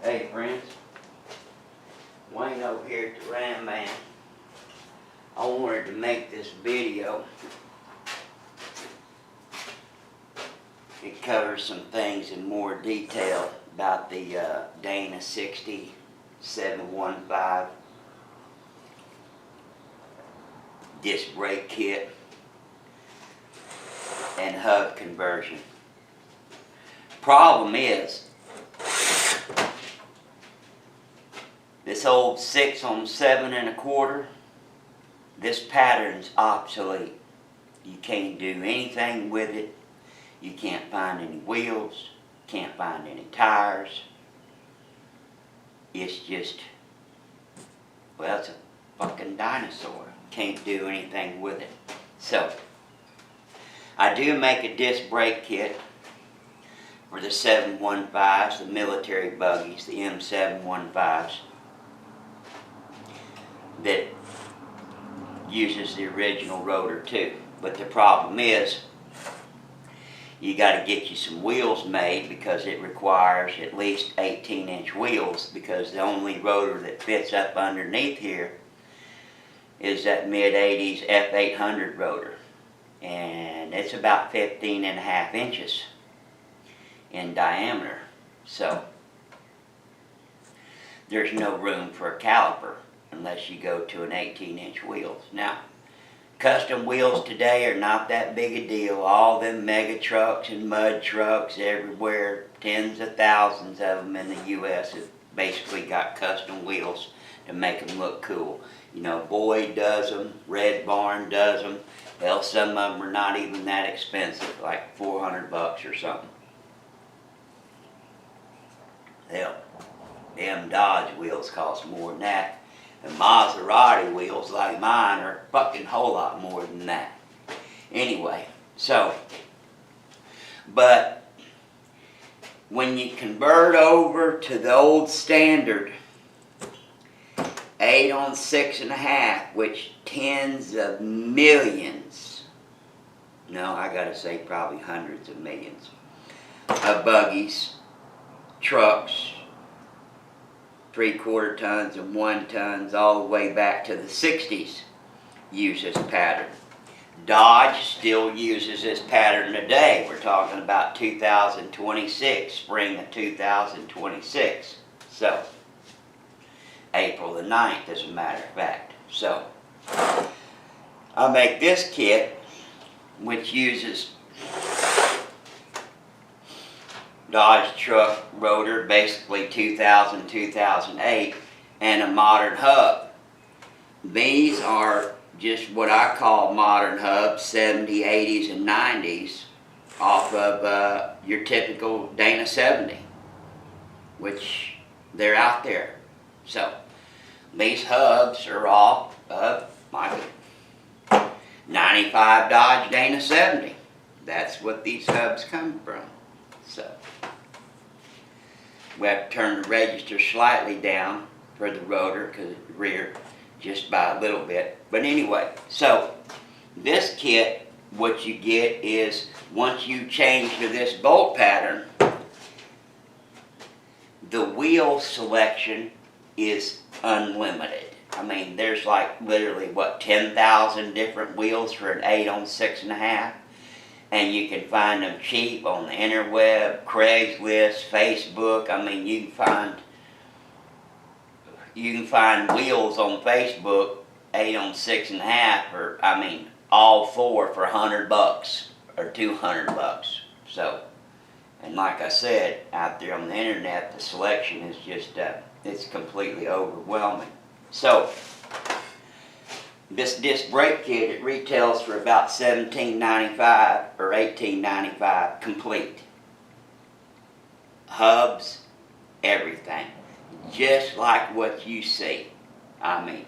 Hey friends, Wayne over here at the Ram Man. I wanted to make this video. It covers some things in more detail about the Dana 715 disc brake kit and hub conversion. Problem is, this old 6 on 7 1/4, this pattern's obsolete. You can't do anything with it. You can't find any wheels, can't find any tires. It's just, well, it's a fucking dinosaur. Can't do anything with it. So, I do make a disc brake kit for the 715s, the military buggies, the M715s, that uses the original rotor too. But the problem is, you got to get you some wheels made because it requires at least 18-inch wheels, because the only rotor that fits up underneath here is that mid-80s F800 rotor, and it's about 15.5 inches in diameter. So there's no room for a caliper unless you go to an 18-inch wheels. Now, custom wheels today are not that big a deal. All them mega trucks and mud trucks everywhere, tens of thousands of them in the U.S. have basically got custom wheels to make them look cool. You know, Boyd does them, Red Barn does them. Hell, some of them are not even that expensive, like $400 or something. Hell, them Dodge wheels cost more than that. And Maserati wheels like mine are a fucking whole lot more than that. Anyway, so, but when you convert over to the old standard 8 on 6 1/2, which tens of millions, no, I gotta say probably hundreds of millions of buggies, trucks, 3/4 tons and 1 tons, all the way back to the 60s, use this pattern. Dodge still uses this pattern today. We're talking about 2026, spring of 2026. So, April the 9th, as a matter of fact. So, I make this kit, which uses Dodge truck rotor, basically 2000, 2008, and a modern hub. These are just what I call modern hubs, 70s, 80s, and 90s, off of your typical Dana 70, which they're out there. So, these hubs are off of my 95 Dodge Dana 70. That's what these hubs come from. So, we have to turn the register slightly down for the rotor, because the rear, just by a little bit. But anyway, so this kit, what you get is, once you change to this bolt pattern, the wheel selection is unlimited. I mean, there's like literally, what, 10,000 different wheels for an 8 on 6 1/2? And you can find them cheap on the interweb, Craigslist, Facebook. I mean, you can find wheels on Facebook, 8 on 6 1/2, or I mean, all four for $100 or $200. So, and like I said, out there on the internet, the selection is just, it's completely overwhelming. So, this disc brake kit, it retails for about $17.95 or $18.95 complete. Hubs, everything. Just like what you see. I mean,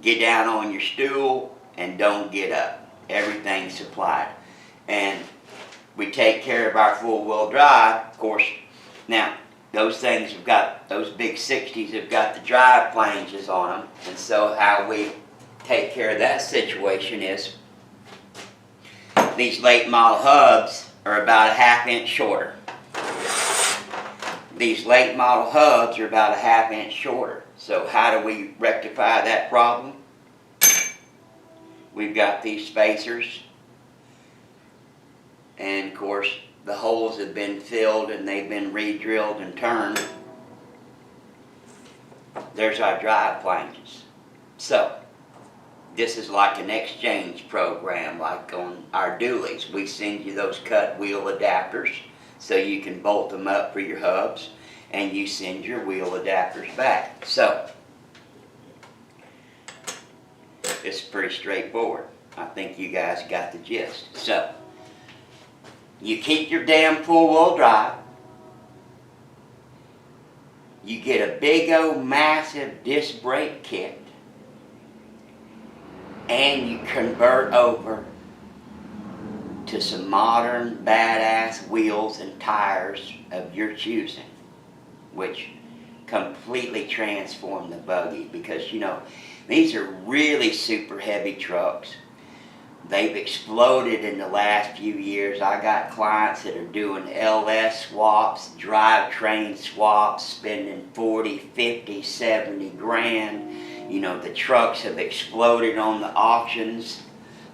get down on your stool and don't get up. Everything's supplied. And we take care of our four-wheel drive, of course. Now, those things have got, those big 60s have got the drive flanges on them. And so how we take care of that situation is, these late model hubs are about a 1/2 inch shorter. these late model hubs are about a ½ inch shorter. So how do we rectify that problem? We've got these spacers, and of course the holes have been filled and they've been re-drilled and turned. There's our drive flanges. So this is like an exchange program, like on our dualies. We send you those cut wheel adapters so you can bolt them up for your hubs, and you send your wheel adapters back. So it's pretty straightforward. I think you guys got the gist. So you keep your damn four-wheel drive. You get a big old massive disc brake kit, and you convert over to some modern badass wheels and tires of your choosing, which completely transform the buggy, because you know these are really super heavy trucks. They've exploded in the last few years. I got clients that are doing LS swaps, drivetrain swaps, spending 40, 50, 70 grand. You know, the trucks have exploded on the auctions.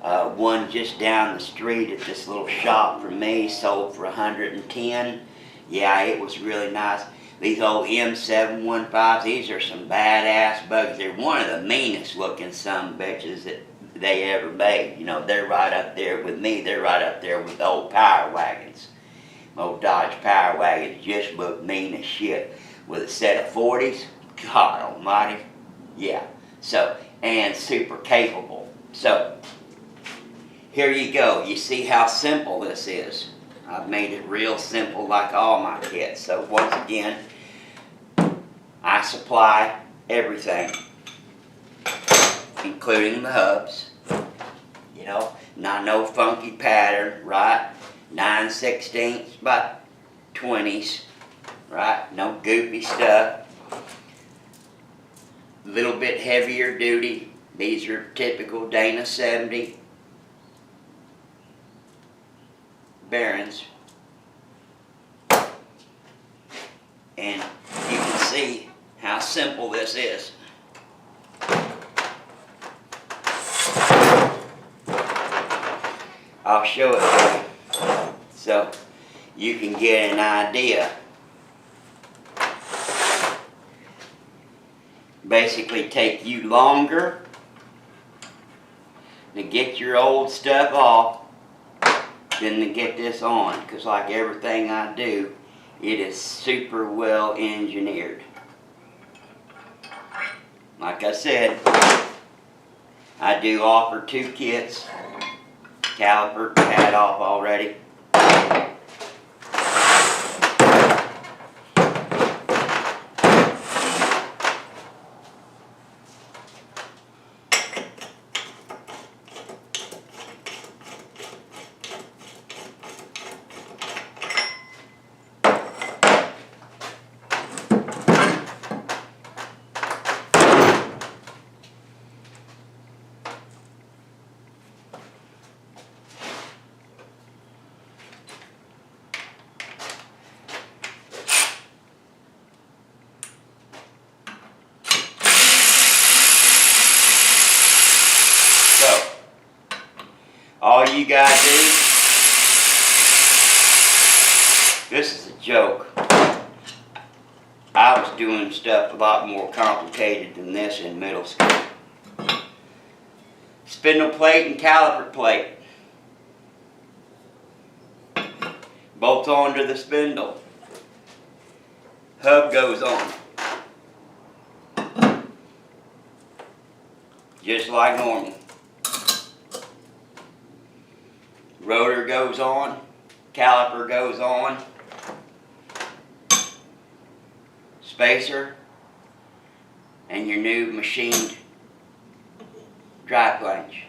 One just down the street at this little shop from me sold for 110. Yeah, it was really nice. These old M715s, these are some badass buggies. They're one of the meanest looking sumbitches that they ever made. You know, they're right up there with me. They're right up there with the old power wagons. Old Dodge power wagons just look mean as shit. With a set of 40s, God almighty. Yeah, so, and super capable. So, here you go. You see how simple this is. I've made it real simple like all my kits. So once again, I supply everything, including the hubs. You know, not no funky pattern, right? 9/16 by 20s, right? No goofy stuff. A little bit heavier duty. These are typical Dana 70 bearings. And you can see how simple this is. I'll show it to you so you can get an idea. Basically take you longer to get your old stuff off than to get this on, because like everything I do, it is super well engineered. Like I said, I do offer 2 kits. Caliper had off already. All you gotta do, this is a joke. I was doing stuff a lot more complicated than this in middle school. Spindle plate and caliper plate. Bolt onto the spindle. Hub goes on. Just like normal. Rotor goes on, caliper goes on, spacer, and your new machined drive flange.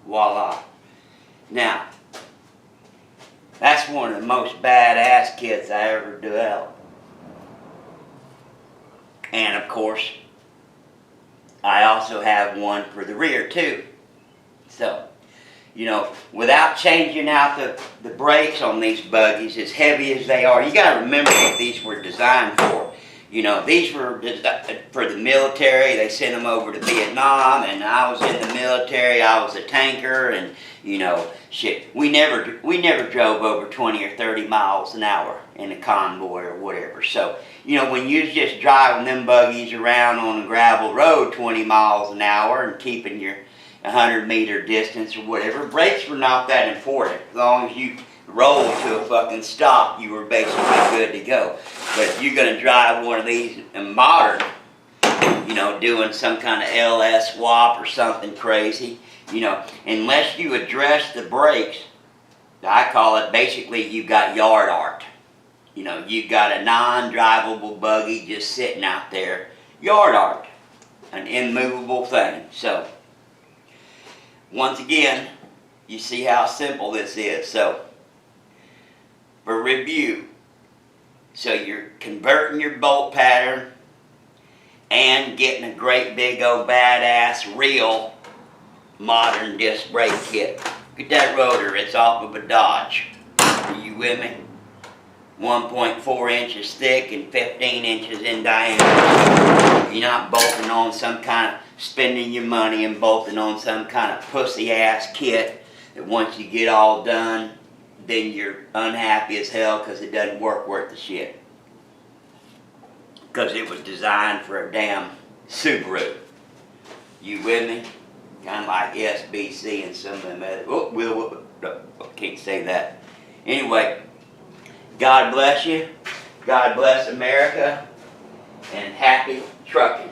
Voila. Now, that's one of the most badass kits I ever developed. And of course, I also have one for the rear too. So, you know, without changing out the brakes on these buggies, as heavy as they are. You gotta remember what these were designed for. You know, these were for the military. They sent them over to Vietnam, and I was in the military. I was a tanker, and you know, shit. We never drove over 20 or 30 miles an hour in a convoy or whatever. So, you know, when you're just driving them buggies around on a gravel road 20 miles an hour and keeping your 100-meter distance or whatever, brakes were not that important. As long as you roll to a fucking stop, you were basically good to go. But if you're going to drive one of these modern, you know, doing some kind of LS swap or something crazy, you know, unless you address the brakes, I call it basically you got yard art. You know, you got a non-drivable buggy just sitting out there, yard art, an immovable thing. So, once again, you see how simple this is. So, for review, so you're converting your bolt pattern and getting a great big old badass real modern disc brake kit. Look at that rotor, it's off of a Dodge. Are you with me? 1.4 inches thick and 15 inches in diameter. You're not bolting on some kind of spending your money and bolting on some kind of pussy ass kit that once you get all done, then you're unhappy as hell because it doesn't work worth the shit. Because it was designed for a damn Subaru. You with me? Kind of like SBC and some of them other. I can't say that. Anyway, God bless you. God bless America. And happy trucking.